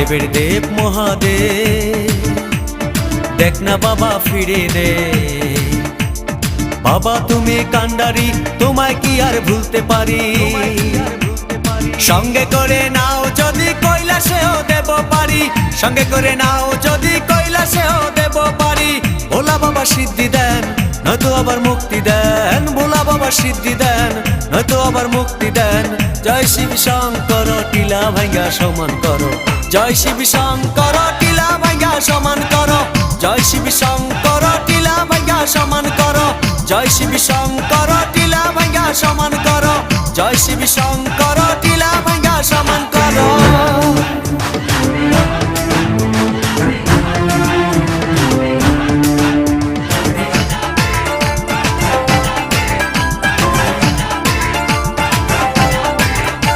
দেবের দেব মহাদেব, দেখ না বাবা ফিরে দে। বাবা তুমি কান্ডারি, তোমায় কি আর ভুলতে পারি? সঙ্গে করে নাও যদি কৈলাসেও দেব পারি, সঙ্গে করে নাও যদি কৈলাসেও দেব পারি। ভোলা বাবা সিদ্ধি দেন, নয়তো আবার মুক্তি দেন। ভোলা বাবা সিদ্ধি দেন, নয়তো আবার মুক্তি দেন। জয় শিব শঙ্কর, টিলা ভাঙ্গা সমান করো। জয় শিব শঙ্কর, টিলা ভাঙ্গা সমান করো। জয় শিব শঙ্কর, টিলা ভাঙ্গা সমান করো। জয় শিব শঙ্কর, টিলা ভাঙ্গা সমান করো। জয় শিব শঙ্কর।